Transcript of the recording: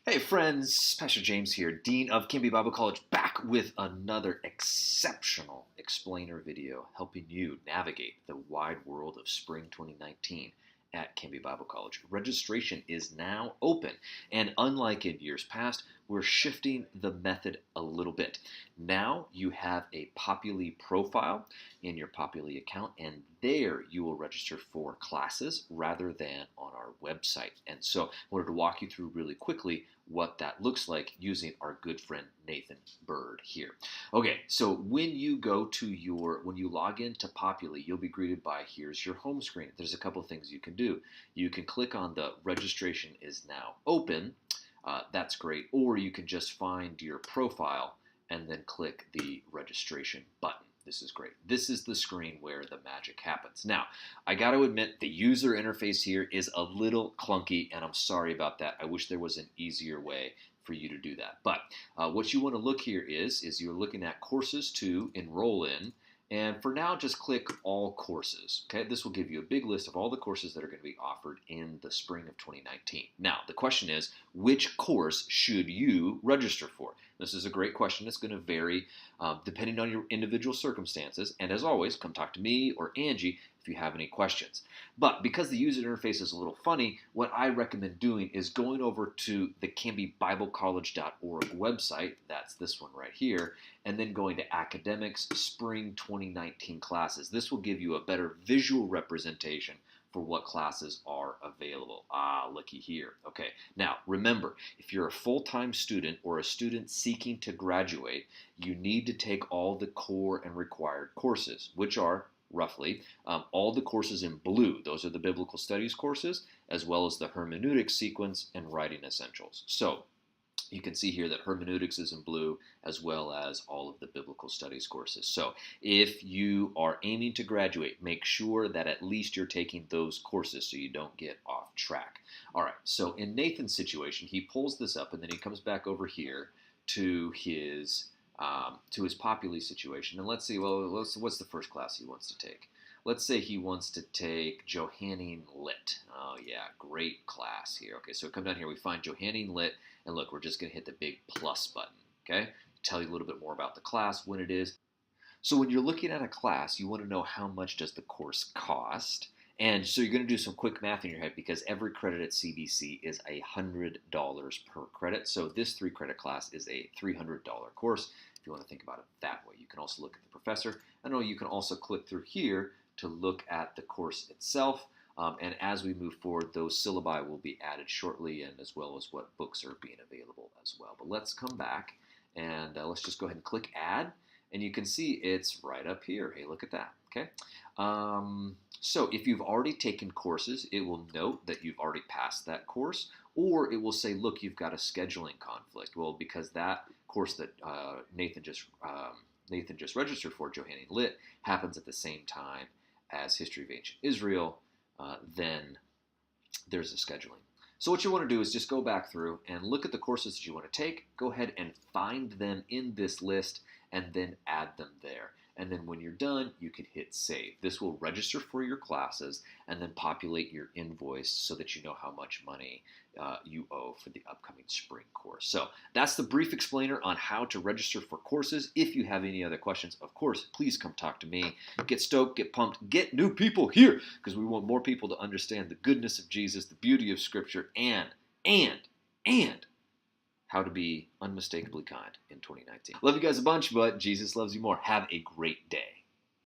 Hey friends, Pastor James here, Dean of Canby Bible College, back with another exceptional explainer video helping you navigate the wide world of spring 2019 at Canby Bible College. Registration is now open, and unlike in years past, we're shifting the method a little bit. Now you have a Populi profile in your Populi account, and there you will register for classes rather than on our website. And so I wanted to walk you through really quickly what that looks like using our good friend Nathan Bird here. Okay, so when you log into Populi, you'll be greeted by, here's your home screen. There's a couple of things you can do. You can click on the registration is now open. That's great. Or you can just find your profile and then click the registration button. This is great. This is the screen where the magic happens. Now, I got to admit, the user interface here is a little clunky, and I'm sorry about that. I wish there was an easier way for you to do that. But what you want to look here is you're looking at courses to enroll in. And for now, just click All Courses. Okay, this will give you a big list of all the courses that are going to be offered in the spring of 2019. Now, the question is, which course should you register for? This is a great question. It's going to vary depending on your individual circumstances. And as always, come talk to me or Angie if you have any questions. But because the user interface is a little funny, what I recommend doing is going over to the canbybiblecollege.org website, that's this one right here, and then going to Academics Spring 2019 Classes. This will give you a better visual representation for what classes are available. Looky here. Okay, now remember, if you're a full-time student or a student seeking to graduate, you need to take all the core and required courses, which are roughly all the courses in blue. Those are the biblical studies courses, as well as the hermeneutics sequence and writing essentials. So you can see here that hermeneutics is in blue, as well as all of the biblical studies courses. So if you are aiming to graduate, make sure that at least you're taking those courses so you don't get off track. All right, so in Nathan's situation, he pulls this up and then he comes back over here to his Populi situation. And let's see, well, what's the first class he wants to take? Let's say he wants to take Johannine Lit. Oh yeah, great class here. Okay, so come down here, we find Johannine Lit, and look, we're just going to hit the big plus button, okay? Tell you a little bit more about the class, when it is. So when you're looking at a class, you want to know how much does the course cost. And so you're going to do some quick math in your head because every credit at CBC is $100 per credit. So this 3-credit class is a $300 course if you want to think about it that way. You can also look at the professor. I know you can also click through here to look at the course itself. And as we move forward, those syllabi will be added shortly, and as well as what books are being available as well. But let's come back and let's just go ahead and click Add. And you can see it's right up here. Hey, look at that. Okay. So if you've already taken courses, it will note that you've already passed that course, or it will say, look, you've got a scheduling conflict. Well, because that course that Nathan just registered for, Johannine Lit, happens at the same time as History of Ancient Israel, then there's a scheduling. So what you want to do is just go back through and look at the courses that you want to take, go ahead and find them in this list, and then add them there. And then when you're done, you can hit save. This will register for your classes and then populate your invoice so that you know how much money you owe for the upcoming spring course. So that's the brief explainer on how to register for courses. If you have any other questions, of course, please come talk to me. Get stoked, get pumped, get new people here, because we want more people to understand the goodness of Jesus, the beauty of Scripture, and how to be unmistakably kind in 2019. Love you guys a bunch, but Jesus loves you more. Have a great day.